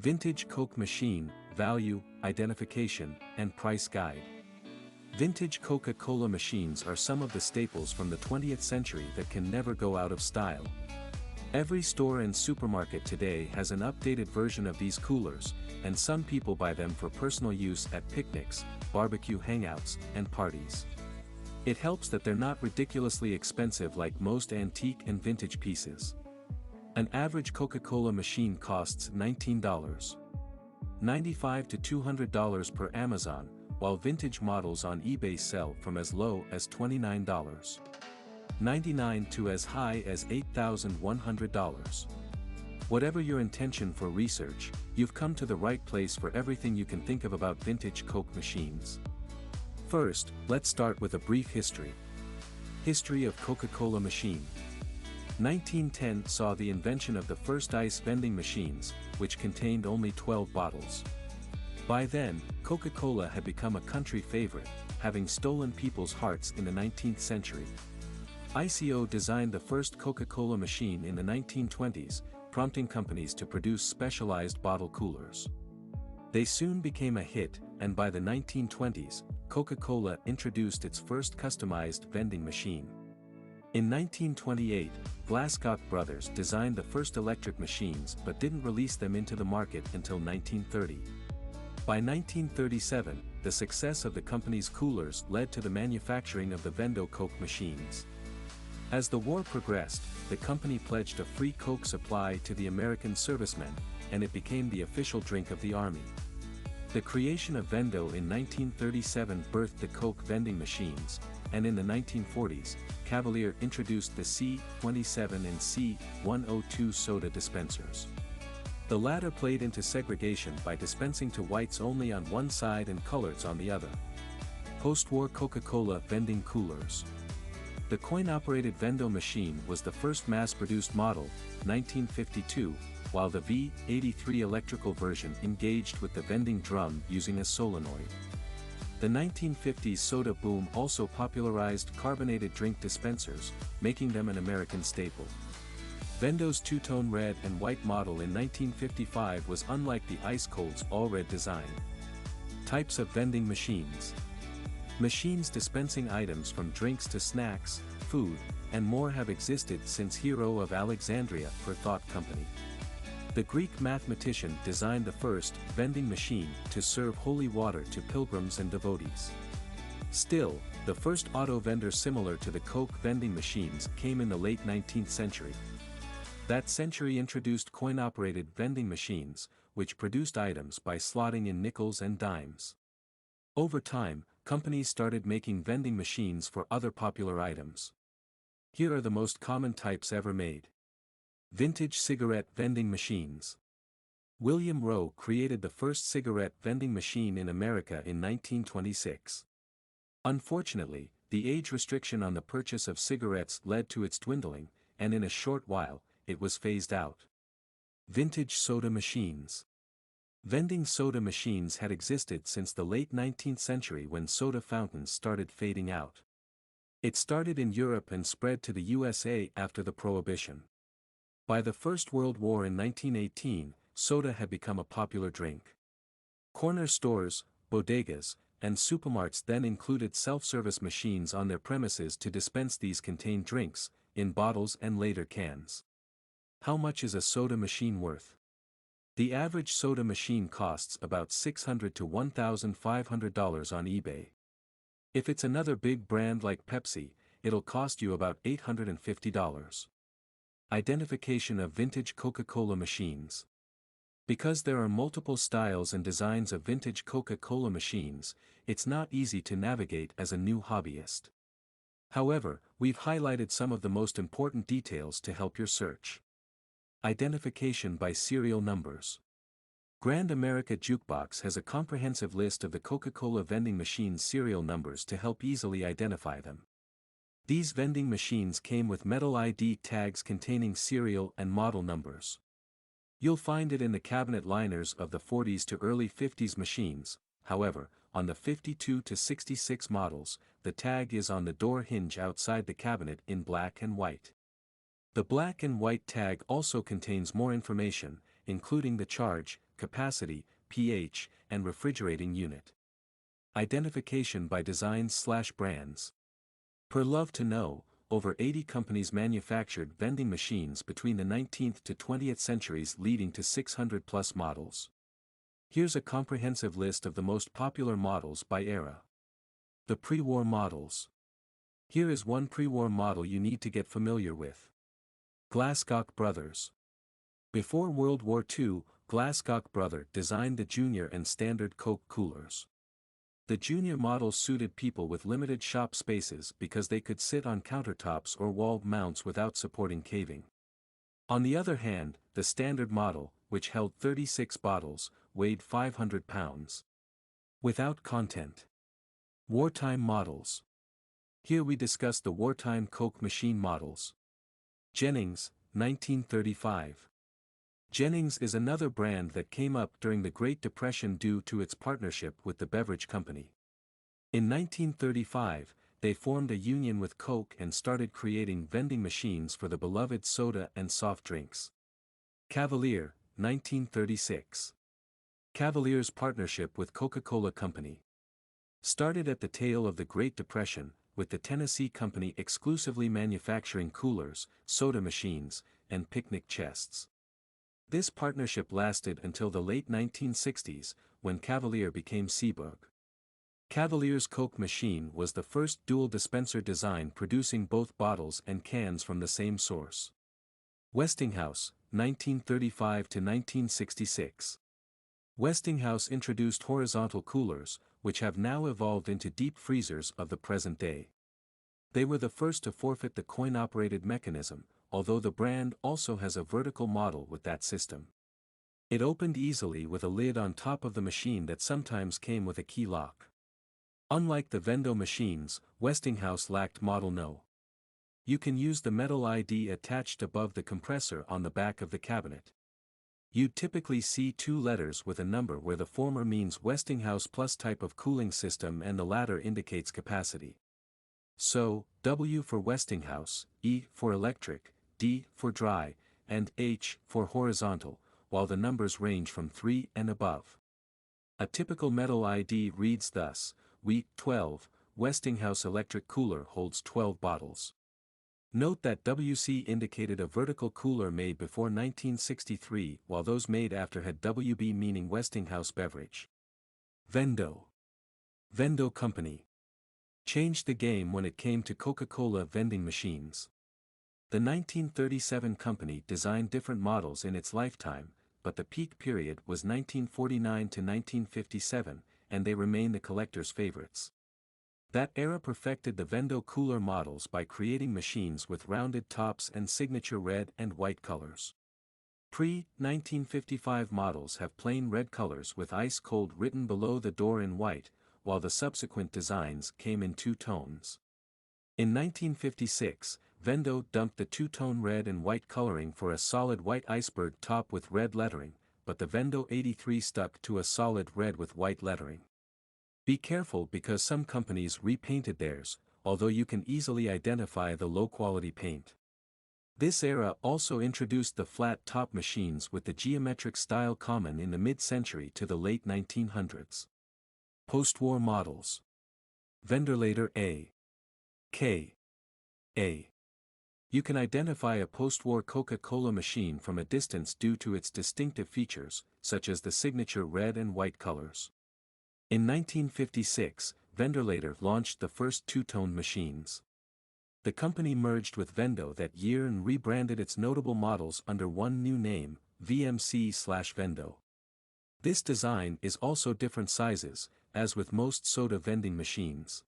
Vintage Coke Machine, Value, Identification, and Price Guide. Vintage Coca-Cola machines are some of the staples from the 20th century that can never go out of style. Every store and supermarket today has an updated version of these coolers, and some people buy them for personal use at picnics, barbecue hangouts, and parties. It helps that they're not ridiculously expensive like most antique and vintage pieces. An average Coca-Cola machine costs $19.95 to $200 per Amazon, while vintage models on eBay sell from as low as $29.99 to as high as $8,100. Whatever your intention for research, you've come to the right place for everything you can think of about vintage Coke machines. First, let's start with a brief history. History of Coca-Cola machine. 1910 saw the invention of the first ice vending machines, which contained only 12 bottles. By then, Coca-Cola had become a country favorite, having stolen people's hearts in the 19th century. ICO designed the first Coca-Cola machine in the 1920s, prompting companies to produce specialized bottle coolers. They soon became a hit, and by the 1920s, Coca-Cola introduced its first customized vending machine. In 1928, Glascock Brothers designed the first electric machines but didn't release them into the market until 1930. By 1937, the success of the company's coolers led to the manufacturing of the Vendo Coke machines. As the war progressed, the company pledged a free Coke supply to the American servicemen, and it became the official drink of the Army. The creation of Vendo in 1937 birthed the Coke vending machines, and in the 1940s, Cavalier introduced the C-27 and C-102 soda dispensers. The latter played into segregation by dispensing to whites only on one side and coloreds on the other. Post-war Coca-Cola vending coolers. The coin-operated Vendo machine was the first mass-produced model, 1952, while the V-83 electrical version engaged with the vending drum using a solenoid. The 1950s soda boom also popularized carbonated drink dispensers, making them an American staple. Vendo's two-tone red and white model in 1955 was unlike the Ice Cold's all-red design. Types of vending machines. Machines dispensing items from drinks to snacks, food, and more have existed since Hero of Alexandria for Thought Company. The Greek mathematician designed the first vending machine to serve holy water to pilgrims and devotees. Still, the first auto vendor similar to the Coke vending machines came in the late 19th century. That century introduced coin-operated vending machines, which produced items by slotting in nickels and dimes. Over time, companies started making vending machines for other popular items. Here are the most common types ever made. Vintage cigarette vending machines. William Rowe created the first cigarette vending machine in America in 1926. Unfortunately, the age restriction on the purchase of cigarettes led to its dwindling, and in a short while, it was phased out. Vintage soda machines. Vending soda machines had existed since the late 19th century when soda fountains started fading out. It started in Europe and spread to the USA after the Prohibition. By the First World War in 1918, soda had become a popular drink. Corner stores, bodegas, and supermarkets then included self-service machines on their premises to dispense these contained drinks, in bottles and later cans. How much is a soda machine worth? The average soda machine costs about $600 to $1,500 on eBay. If it's another big brand like Pepsi, it'll cost you about $850. Identification of vintage Coca-Cola machines. Because there are multiple styles and designs of vintage Coca-Cola machines, it's not easy to navigate as a new hobbyist. However, we've highlighted some of the most important details to help your search. Identification by serial numbers. Grand America Jukebox has a comprehensive list of the Coca-Cola vending machine serial numbers to help easily identify them. These vending machines came with metal ID tags containing serial and model numbers. You'll find it in the cabinet liners of the 40s to early 50s machines. However, on the 52 to 66 models, the tag is on the door hinge outside the cabinet in black and white. The black and white tag also contains more information, including the charge, capacity, pH, and refrigerating unit. Identification by designs/brands. Per Love to Know, over 80 companies manufactured vending machines between the 19th to 20th centuries, leading to 600+ models. Here's a comprehensive list of the most popular models by era. The pre-war models. Here is one pre-war model you need to get familiar with. Glasscock Brothers. Before World War II, Glasscock Brother designed the Junior and Standard Coke coolers. The Junior model suited people with limited shop spaces because they could sit on countertops or wall mounts without supporting caving. On the other hand, the Standard model, which held 36 bottles, weighed 500 pounds. Without content. Wartime models. Here we discuss the wartime Coke machine models. Jennings, 1935. Jennings is another brand that came up during the Great Depression due to its partnership with the beverage company. In 1935, they formed a union with Coke and started creating vending machines for the beloved soda and soft drinks. Cavalier, 1936. Cavalier's partnership with Coca-Cola Company started at the tail of the Great Depression, with the Tennessee Company exclusively manufacturing coolers, soda machines, and picnic chests. This partnership lasted until the late 1960s, when Cavalier became Seaburg. Cavalier's Coke machine was the first dual dispenser design producing both bottles and cans from the same source. Westinghouse, 1935 to 1966. Westinghouse introduced horizontal coolers, which have now evolved into deep freezers of the present day. They were the first to forfeit the coin-operated mechanism, although the brand also has a vertical model with that system. It opened easily with a lid on top of the machine that sometimes came with a key lock. Unlike the Vendo machines, Westinghouse lacked Model No. You can use the metal ID attached above the compressor on the back of the cabinet. You'd typically see two letters with a number where the former means Westinghouse Plus type of cooling system and the latter indicates capacity. So, W for Westinghouse, E for electric, D for dry, and H for horizontal, while the numbers range from 3 and above. A typical metal ID reads thus: WE 12, Westinghouse electric cooler holds 12 bottles. Note that WC indicated a vertical cooler made before 1963, while those made after had WB meaning Westinghouse beverage. Vendo. Vendo Company changed the game when it came to Coca-Cola vending machines. The 1937 company designed different models in its lifetime, but the peak period was 1949 to 1957, and they remain the collector's favorites. That era perfected the Vendo cooler models by creating machines with rounded tops and signature red and white colors. Pre-1955 models have plain red colors with ice cold written below the door in white, while the subsequent designs came in two tones. In 1956, Vendo dumped the two-tone red and white coloring for a solid white iceberg top with red lettering, but the Vendo 83 stuck to a solid red with white lettering. Be careful because some companies repainted theirs, although you can easily identify the low-quality paint. This era also introduced the flat-top machines with the geometric style common in the mid-century to the late 1900s. Post-war models. Ventilator A. K. A. You can identify a post-war Coca-Cola machine from a distance due to its distinctive features, such as the signature red and white colors. In 1956, Ventilator launched the first two-tone machines. The company merged with Vendo that year and rebranded its notable models under one new name, VMC/Vendo. This design is also different sizes, as with most soda vending machines.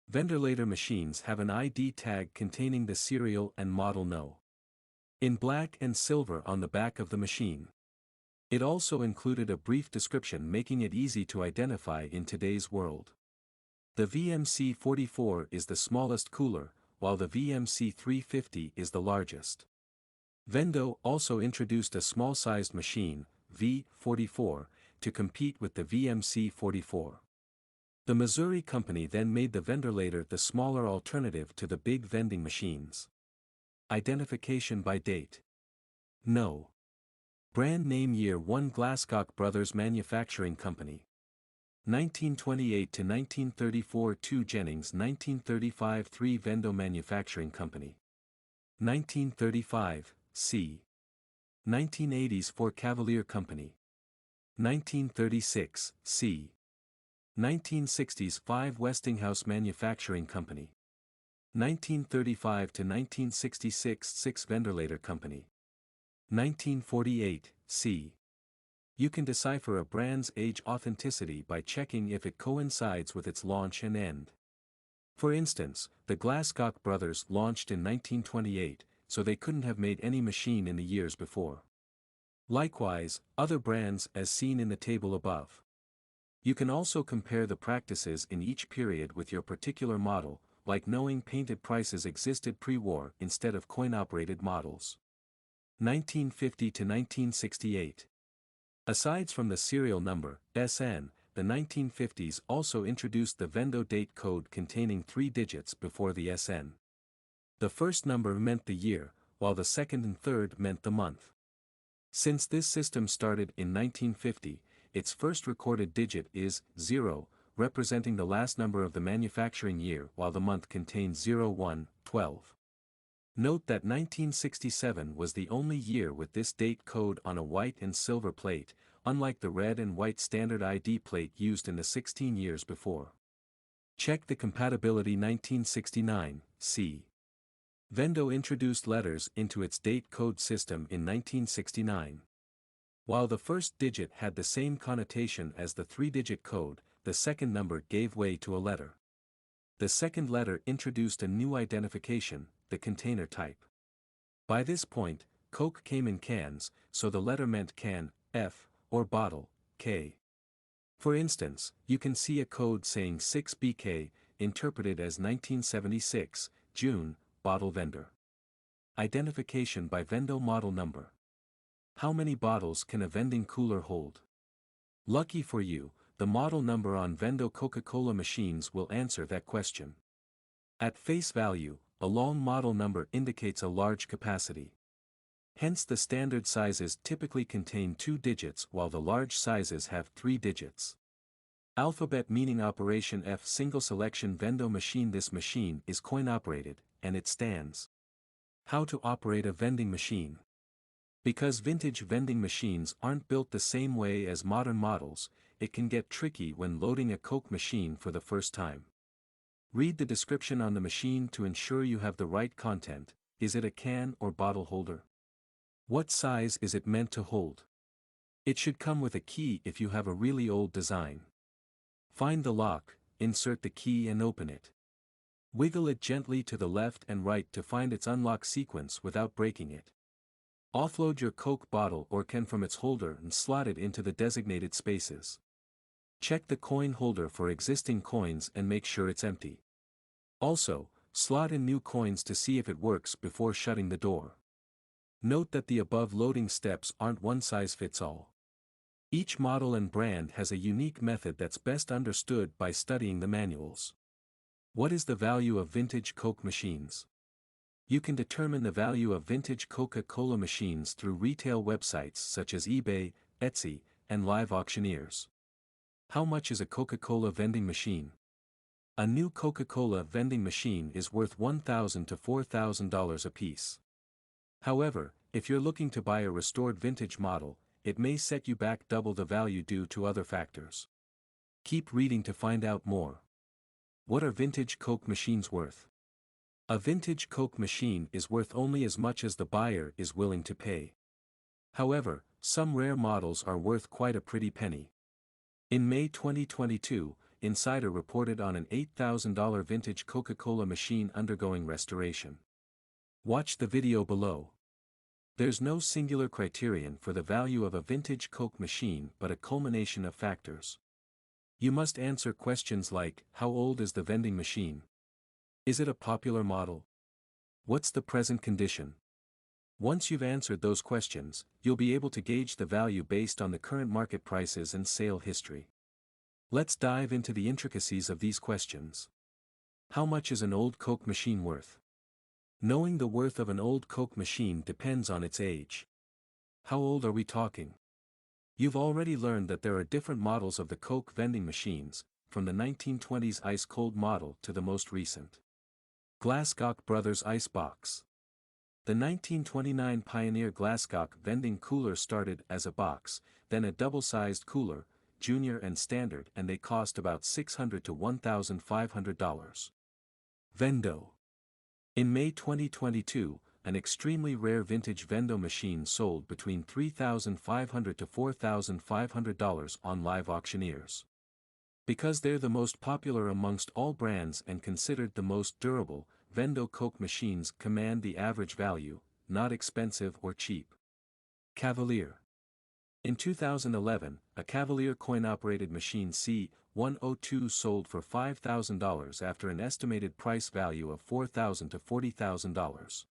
Ventilator machines have an ID tag containing the serial and model No. in black and silver on the back of the machine. It also included a brief description making it easy to identify in today's world. The VMC 44 is the smallest cooler, while the VMC 350 is the largest. Vendo also introduced a small-sized machine, V44, to compete with the VMC 44. The Missouri company then made the Ventilator the smaller alternative to the big vending machines. Identification by date. No. Brand name year 1 Glasscock Brothers Manufacturing Company. 1928 to 1934 2 Jennings 1935 3 Vendo Manufacturing Company. 1935, C. 1980s 4 Cavalier Company. 1936, C. 1960s 5 Westinghouse Manufacturing Company. 1935 to 1966 6 Vanderlater Company. 1948, C. You can decipher a brand's age authenticity by checking if it coincides with its launch and end. For instance, the Glasscock brothers launched in 1928, so they couldn't have made any machine in the years before. Likewise, other brands as seen in the table above. You can also compare the practices in each period with your particular model, like knowing painted prices existed pre-war instead of coin-operated models. 1950 to 1968. Aside from the serial number, SN, the 1950s also introduced the Vendo date code containing 3 digits before the SN. The first number meant the year, while the second and third meant the month. Since this system started in 1950, its first recorded digit is 0, representing the last number of the manufacturing year, while the month contains 01, 12. Note that 1967 was the only year with this date code on a white and silver plate, unlike the red and white standard ID plate used in the 16 years before. Check the compatibility 1969, C. Vendo introduced letters into its date code system in 1969. While the first digit had the same connotation as the 3-digit code, the second number gave way to a letter. The second letter introduced a new identification, the container type. By this point, Coke came in cans, so the letter meant can, F, or bottle, K. For instance, you can see a code saying 6BK, interpreted as 1976, June, bottle vendor. Identification by Vendo model number. How many bottles can a vending cooler hold? Lucky for you, the model number on Vendo Coca-Cola machines will answer that question. At face value, a long model number indicates a large capacity. Hence the standard sizes typically contain 2 digits while the large sizes have 3 digits. Alphabet meaning operation F single selection Vendo machine. This machine is coin operated, and it stands. How to operate a vending machine. Because vintage vending machines aren't built the same way as modern models, it can get tricky when loading a Coke machine for the first time. Read the description on the machine to ensure you have the right content. Is it a can or bottle holder? What size is it meant to hold? It should come with a key if you have a really old design. Find the lock, insert the key and open it. Wiggle it gently to the left and right to find its unlock sequence without breaking it. Offload your Coke bottle or can from its holder and slot it into the designated spaces. Check the coin holder for existing coins and make sure it's empty. Also, slot in new coins to see if it works before shutting the door. Note that the above loading steps aren't one size fits all. Each model and brand has a unique method that's best understood by studying the manuals. What is the value of vintage Coke machines? You can determine the value of vintage Coca-Cola machines through retail websites such as eBay, Etsy, and live auctioneers. How much is a Coca-Cola vending machine? A new Coca-Cola vending machine is worth $1,000 to $4,000 apiece. However, if you're looking to buy a restored vintage model, it may set you back double the value due to other factors. Keep reading to find out more. What are vintage Coke machines worth? A vintage Coke machine is worth only as much as the buyer is willing to pay. However, some rare models are worth quite a pretty penny. In May 2022, Insider reported on an $8,000 vintage Coca-Cola machine undergoing restoration. Watch the video below. There's no singular criterion for the value of a vintage Coke machine but a culmination of factors. You must answer questions like, how old is the vending machine? Is it a popular model? What's the present condition? Once you've answered those questions, you'll be able to gauge the value based on the current market prices and sale history. Let's dive into the intricacies of these questions. How much is an old Coke machine worth? Knowing the worth of an old Coke machine depends on its age. How old are we talking? You've already learned that there are different models of the Coke vending machines, from the 1920s ice-cold model to the most recent Glasscock Brothers Icebox. The 1929 Pioneer Glasscock vending cooler started as a box, then a double-sized cooler, junior and standard, and they cost about $600 to $1,500. Vendo. In May 2022, an extremely rare vintage Vendo machine sold between $3,500 to $4,500 on live auctioneers. Because they're the most popular amongst all brands and considered the most durable, Vendo Coke machines command the average value, not expensive or cheap. Cavalier. In 2011, a Cavalier coin-operated machine C102 sold for $5,000 after an estimated price value of $4,000 to $40,000.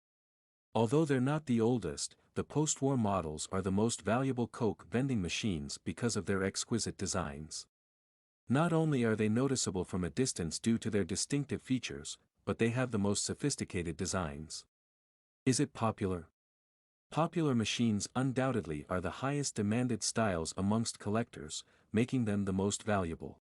Although they're not the oldest, the post-war models are the most valuable Coke vending machines because of their exquisite designs. Not only are they noticeable from a distance due to their distinctive features, but they have the most sophisticated designs. Is it popular? Popular machines undoubtedly are the highest demanded styles amongst collectors, making them the most valuable.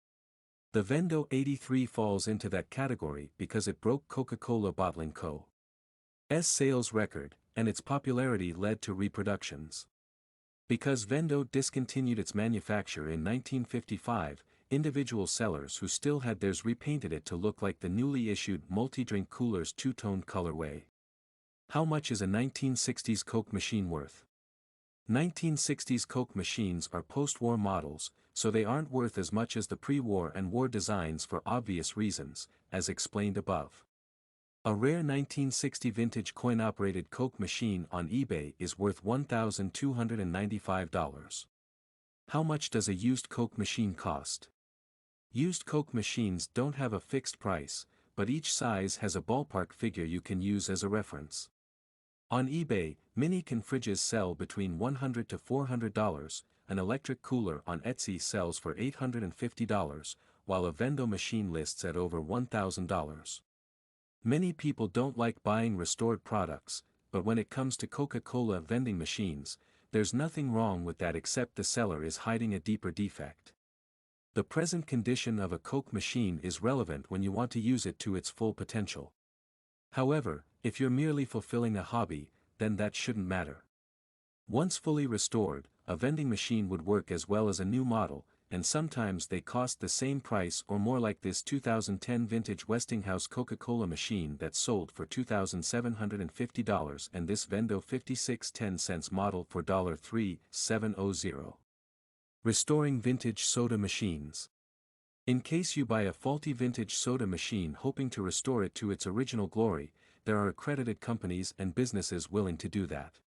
The Vendo 83 falls into that category because it broke Coca-Cola Bottling Co.'s sales record, and its popularity led to reproductions. Because Vendo discontinued its manufacture in 1955, individual sellers who still had theirs repainted it to look like the newly issued multi-drink cooler's two-toned colorway. How much is a 1960s Coke machine worth? 1960s Coke machines are post-war models, so they aren't worth as much as the pre-war and war designs for obvious reasons, as explained above. A rare 1960 vintage coin-operated Coke machine on eBay is worth $1,295. How much does a used Coke machine cost? Used Coke machines don't have a fixed price, but each size has a ballpark figure you can use as a reference. On eBay, mini-can fridges sell between $100 to $400, an electric cooler on Etsy sells for $850, while a Vendo machine lists at over $1,000. Many people don't like buying restored products, but when it comes to Coca-Cola vending machines, there's nothing wrong with that except the seller is hiding a deeper defect. The present condition of a Coke machine is relevant when you want to use it to its full potential. However, if you're merely fulfilling a hobby, then that shouldn't matter. Once fully restored, a vending machine would work as well as a new model, and sometimes they cost the same price or more, like this 2010 vintage Westinghouse Coca-Cola machine that sold for $2,750 and this Vendo 5610 model for $3,700. Restoring vintage soda machines. In case you buy a faulty vintage soda machine hoping to restore it to its original glory, there are accredited companies and businesses willing to do that.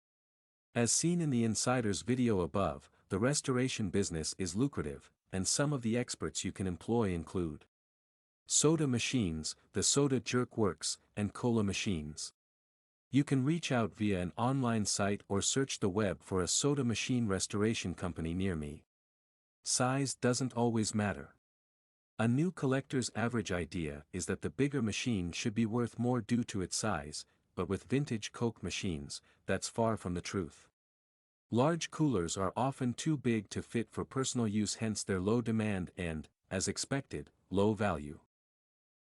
As seen in the insider's video above, the restoration business is lucrative, and some of the experts you can employ include soda machines, the Soda Jerk Works, and cola machines. You can reach out via an online site or search the web for a soda machine restoration company near me. Size doesn't always matter. A new collector's average idea is that the bigger machine should be worth more due to its size, but with vintage Coke machines, that's far from the truth. Large coolers are often too big to fit for personal use, hence their low demand and, as expected, low value.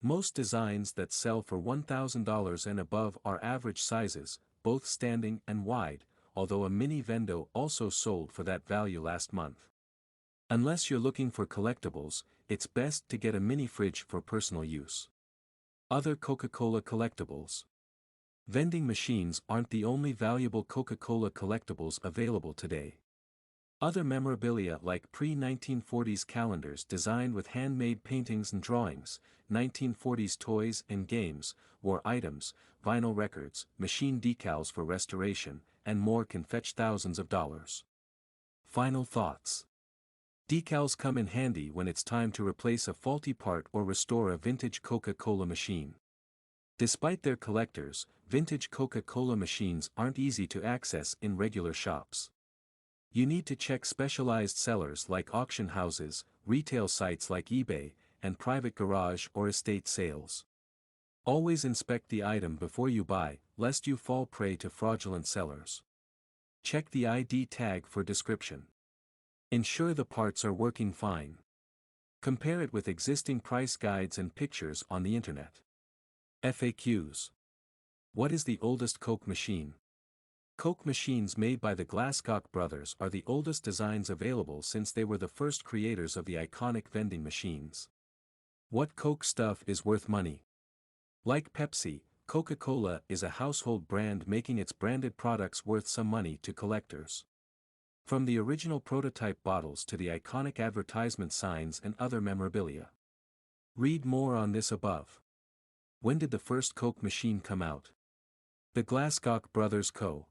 Most designs that sell for $1,000 and above are average sizes, both standing and wide, although a mini Vendo also sold for that value last month. Unless you're looking for collectibles, it's best to get a mini fridge for personal use. Other Coca-Cola collectibles. Vending machines aren't the only valuable Coca-Cola collectibles available today. Other memorabilia like pre-1940s calendars designed with handmade paintings and drawings, 1940s toys and games, war items, vinyl records, machine decals for restoration, and more can fetch thousands of dollars. Final thoughts. Decals come in handy when it's time to replace a faulty part or restore a vintage Coca-Cola machine. Despite their collectors, vintage Coca-Cola machines aren't easy to access in regular shops. You need to check specialized sellers like auction houses, retail sites like eBay, and private garage or estate sales. Always inspect the item before you buy, lest you fall prey to fraudulent sellers. Check the ID tag for description. Ensure the parts are working fine. Compare it with existing price guides and pictures on the internet. FAQs. What is the oldest Coke machine? Coke machines made by the Glasscock brothers are the oldest designs available since they were the first creators of the iconic vending machines. What Coke stuff is worth money? Like Pepsi, Coca-Cola is a household brand, making its branded products worth some money to collectors. From the original prototype bottles to the iconic advertisement signs and other memorabilia. Read more on this above. When did the first Coke machine come out? The Glasscock Brothers Co.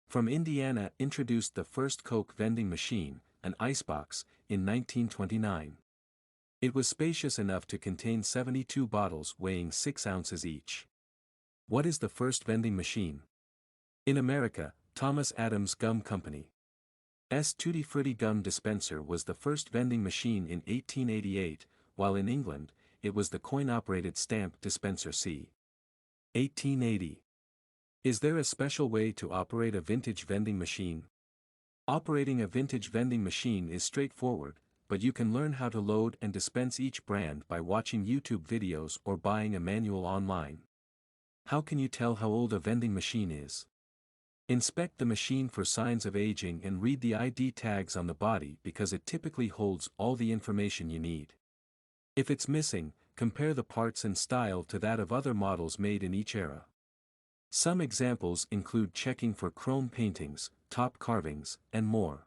from Indiana introduced the first Coke vending machine, an icebox, in 1929. It was spacious enough to contain 72 bottles weighing 6 ounces each. What is the first vending machine? In America, Thomas Adams Gum Company. Tutti Frutti gum dispenser was the first vending machine in 1888, while in England, it was the coin-operated stamp dispenser c. 1880. Is there a special way to operate a vintage vending machine? Operating a vintage vending machine is straightforward, but you can learn how to load and dispense each brand by watching YouTube videos or buying a manual online. How can you tell how old a vending machine is? Inspect the machine for signs of aging and read the ID tags on the body because it typically holds all the information you need. If it's missing, compare the parts and style to that of other models made in each era. Some examples include checking for chrome paintings, top carvings, and more.